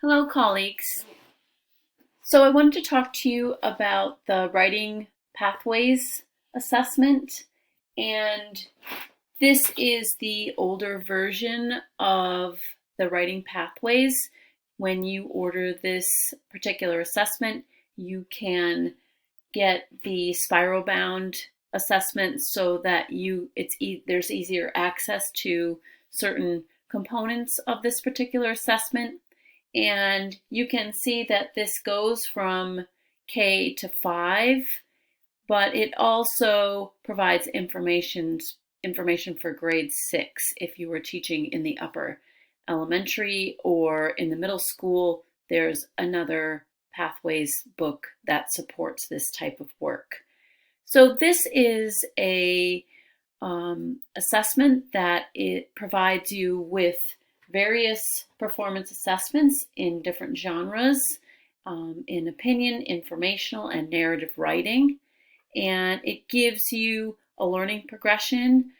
Hello, colleagues. So I wanted to talk to you about the Writing Pathways assessment, and this is the older version of the Writing Pathways. When you order this particular assessment, you can get the spiral bound assessment so that there's easier access to certain components of this particular assessment. And you can see that this goes from K to 5, but it also provides information for grade 6 if you were teaching in the upper elementary or in the middle school. There's another Pathways book that supports this type of work. So this is a assessment that it provides you with various performance assessments in different genres, in opinion, informational, and narrative writing. And it gives you a learning progression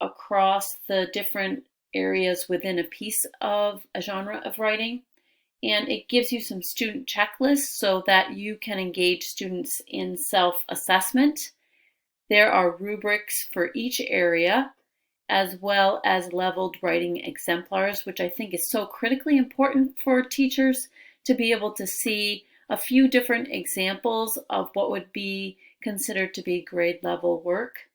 across the different areas within a piece of a genre of writing. And it gives you some student checklists so that you can engage students in self-assessment. There are rubrics for each area, as well as leveled writing exemplars, which I think is so critically important for teachers to be able to see a few different examples of what would be considered to be grade level work.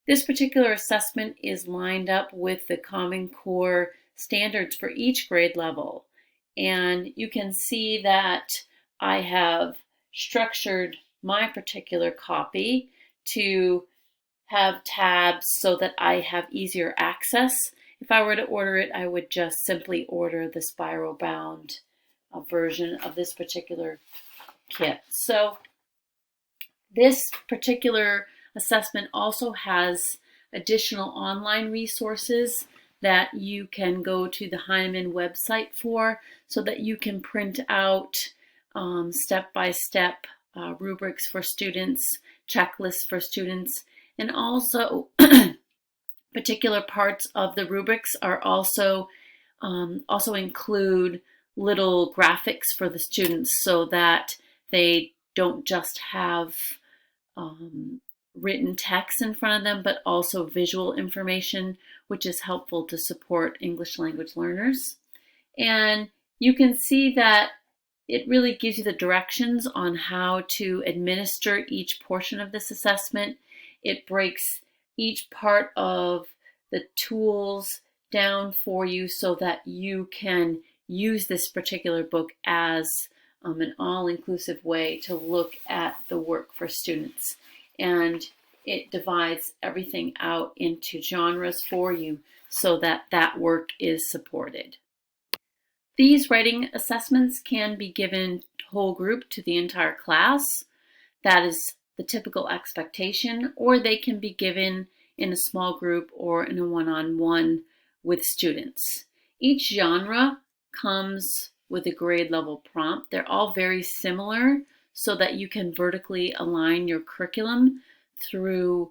This particular assessment is lined up with the Common Core standards for each grade level. And you can see that I have structured my particular copy to have tabs so that I have easier access. If I were to order it, I would just simply order the spiral bound version of this particular kit. So this particular assessment also has additional online resources that you can go to the Heinemann website for, so that you can print out step-by-step rubrics for students, checklists for students, and also particular parts of the rubrics are also include little graphics for the students so that they don't just have written text in front of them, but also visual information, which is helpful to support English language learners. And you can see that it really gives you the directions on how to administer each portion of this assessment. It breaks each part of the tools down for you so that you can use this particular book as an all-inclusive way to look at the work for students. And it divides everything out into genres for you so that that work is supported. These writing assessments can be given whole group to the entire class. That is the typical expectation, or they can be given in a small group or in a one-on-one with students. Each genre comes with a grade level prompt. They're all very similar so that you can vertically align your curriculum through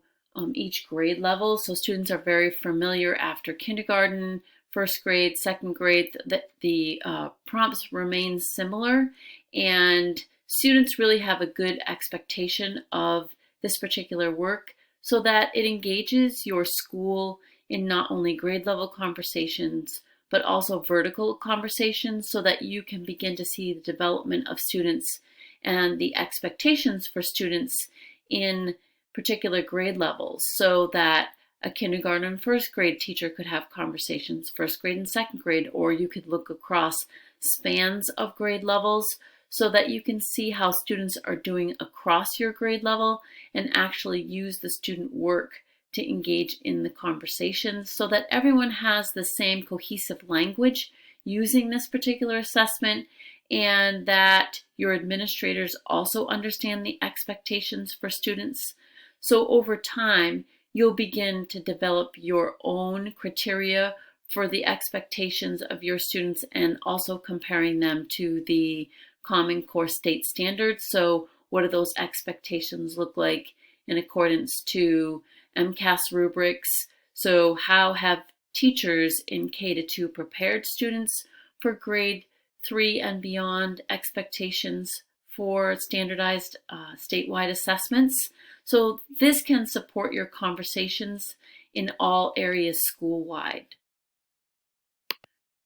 each grade level. So students are very familiar after kindergarten, first grade, second grade, the prompts remain similar, and students really have a good expectation of this particular work so that it engages your school in not only grade level conversations, but also vertical conversations so that you can begin to see the development of students and the expectations for students in particular grade levels, so that a kindergarten and first grade teacher could have conversations, first grade and second grade, or you could look across spans of grade levels so that you can see how students are doing across your grade level and actually use the student work to engage in the conversations so that everyone has the same cohesive language using this particular assessment, and that your administrators also understand the expectations for students. So over time, you'll begin to develop your own criteria for the expectations of your students and also comparing them to the Common Core state standards. So what do those expectations look like in accordance to MCAS rubrics? So how have teachers in K-2 prepared students for grade 3 and beyond expectations for standardized statewide assessments. So this can support your conversations in all areas school-wide.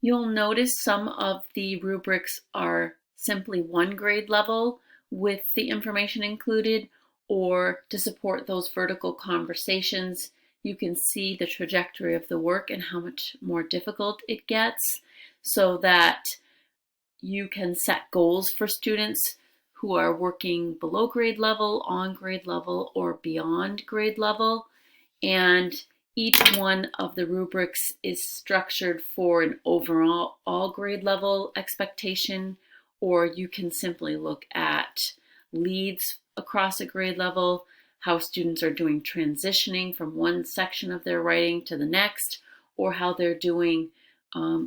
You'll notice some of the rubrics are simply one grade level with the information included, or to support those vertical conversations, you can see the trajectory of the work and how much more difficult it gets, so that you can set goals for students who are working below grade level, on grade level, or beyond grade level. And each one of the rubrics is structured for an overall all grade level expectation, or you can simply look at leads across a grade level, how students are doing transitioning from one section of their writing to the next, or how they're doing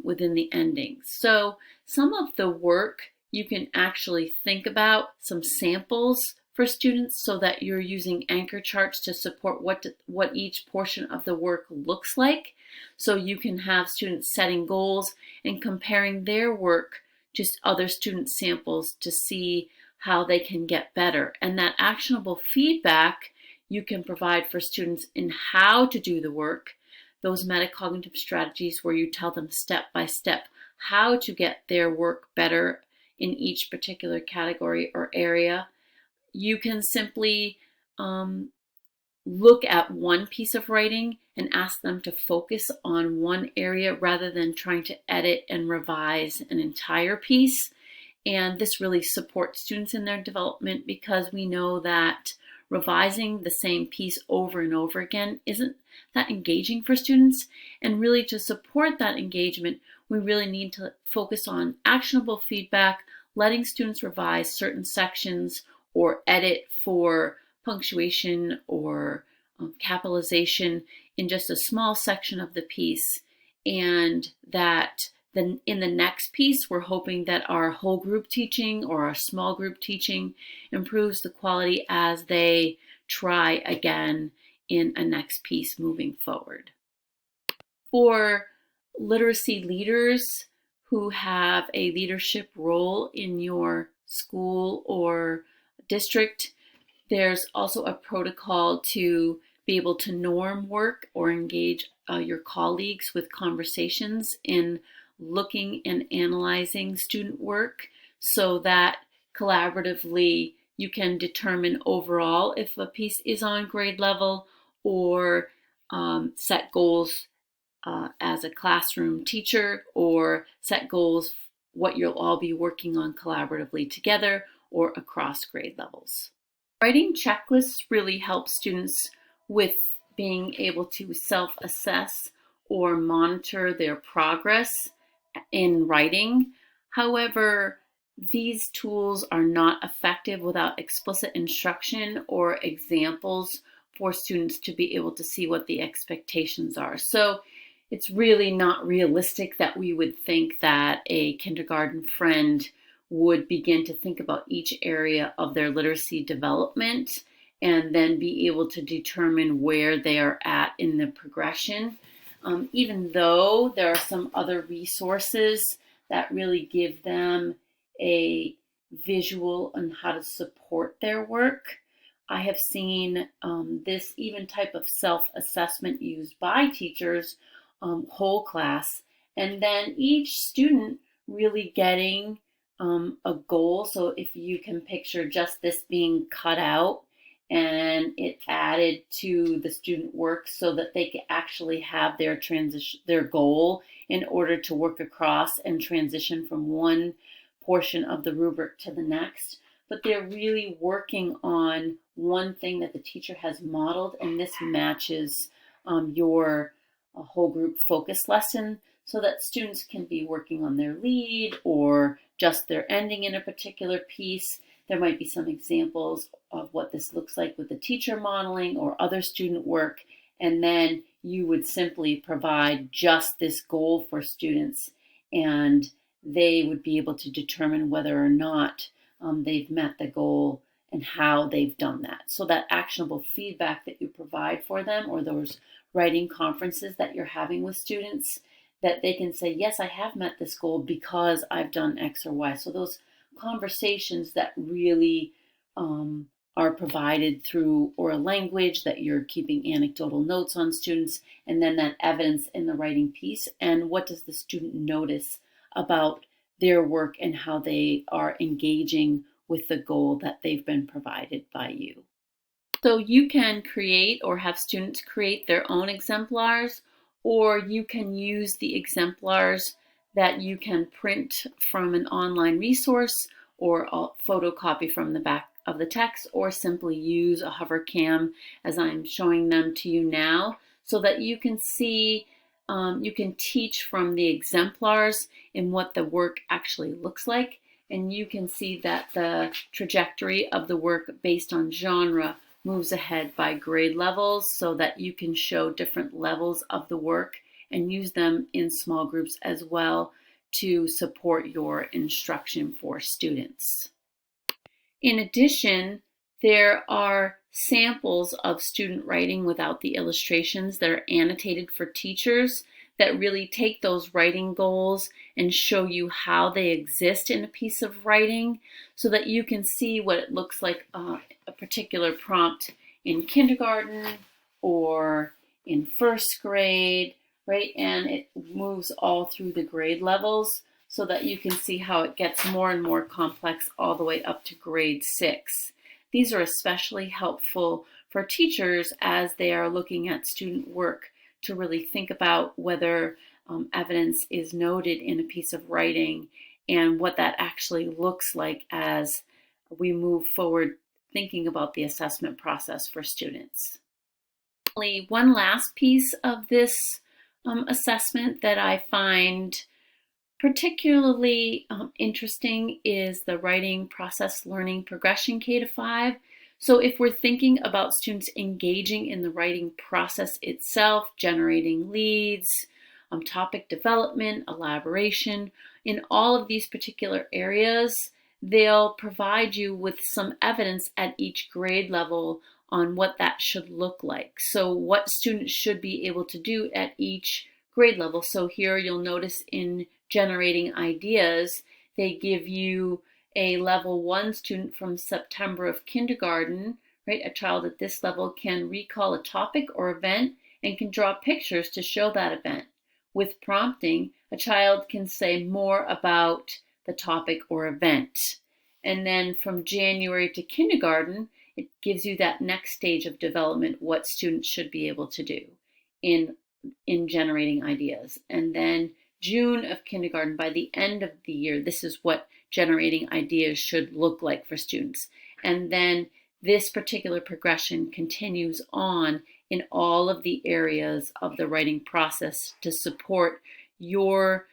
within the endings. So some of the work you can actually think about some samples for students so that you're using anchor charts to support what each portion of the work looks like. So you can have students setting goals and comparing their work to other student samples to see how they can get better. And that actionable feedback you can provide for students in how to do the work, those metacognitive strategies where you tell them step by step how to get their work better in each particular category or area. You can simply look at one piece of writing and ask them to focus on one area rather than trying to edit and revise an entire piece. And this really supports students in their development, because we know that revising the same piece over and over again isn't that engaging for students. And really, to support that engagement, we really need to focus on actionable feedback, letting students revise certain sections or edit for punctuation or capitalization in just a small section of the piece. And that then in the next piece, we're hoping that our whole group teaching or our small group teaching improves the quality as they try again in a next piece moving forward. For literacy leaders who have a leadership role in your school or district, there's also a protocol to be able to norm work or engage your colleagues with conversations in looking and analyzing student work, so that collaboratively you can determine overall if a piece is on grade level, or set goals as a classroom teacher, or set goals what you'll all be working on collaboratively together or across grade levels. Writing checklists really help students with being able to self-assess or monitor their progress in writing. However, these tools are not effective without explicit instruction or examples for students to be able to see what the expectations are. So it's really not realistic that we would think that a kindergarten friend would begin to think about each area of their literacy development and then be able to determine where they are at in the progression. Even though there are some other resources that really give them a visual on how to support their work, I have seen this even type of self-assessment used by teachers, whole class, and then each student really getting a goal. So if you can picture just this being cut out and it added to the student work so that they could actually have their transition, their goal in order to work across and transition from one portion of the rubric to the next. But they're really working on one thing that the teacher has modeled, and this matches your whole group focus lesson, so that students can be working on their lead or just their ending in a particular piece. There might be some examples of what this looks like with the teacher modeling or other student work, and then you would simply provide just this goal for students, and they would be able to determine whether or not they've met the goal and how they've done that. So that actionable feedback that you provide for them, or those writing conferences that you're having with students, that they can say, yes, I have met this goal because I've done X or Y. So those conversations that really are provided through oral language, that you're keeping anecdotal notes on students, and then that evidence in the writing piece. And what does the student notice about their work and how they are engaging with the goal that they've been provided by you. So you can create or have students create their own exemplars, or you can use the exemplars that you can print from an online resource or photocopy from the back of the text, or simply use a HoverCam as I'm showing them to you now, so that you can see, you can teach from the exemplars in what the work actually looks like, and you can see that the trajectory of the work based on genre moves ahead by grade levels, so that you can show different levels of the work and use them in small groups as well to support your instruction for students. In addition, there are samples of student writing without the illustrations that are annotated for teachers that really take those writing goals and show you how they exist in a piece of writing, so that you can see what it looks like a particular prompt in kindergarten or in first grade, right? And it moves all through the grade levels, so that you can see how it gets more and more complex all the way up to grade 6. These are especially helpful for teachers as they are looking at student work, to really think about whether evidence is noted in a piece of writing and what that actually looks like as we move forward thinking about the assessment process for students. One last piece of this assessment that I find particularly interesting is the writing process learning progression K-5. So if we're thinking about students engaging in the writing process itself, generating leads, topic development, elaboration, in all of these particular areas, they'll provide you with some evidence at each grade level on what that should look like. So what students should be able to do at each grade level. So here you'll notice in generating ideas, they give you a level 1 student from September of kindergarten, right? A child at this level can recall a topic or event and can draw pictures to show that event. With prompting, a child can say more about the topic or event. And then from January to kindergarten, it gives you that next stage of development, what students should be able to do in generating ideas. And then June of kindergarten, by the end of the year, this is what generating ideas should look like for students. And then this particular progression continues on in all of the areas of the writing process to support your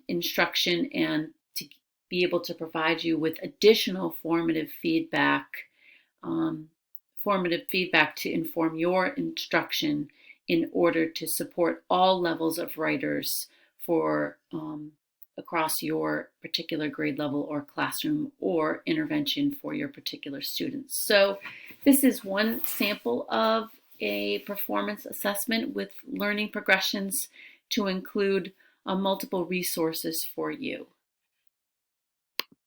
instruction and to be able to provide you with additional formative feedback to inform your instruction in order to support all levels of writers for across your particular grade level or classroom or intervention for your particular students. So this is one sample of a performance assessment with learning progressions to include multiple resources for you.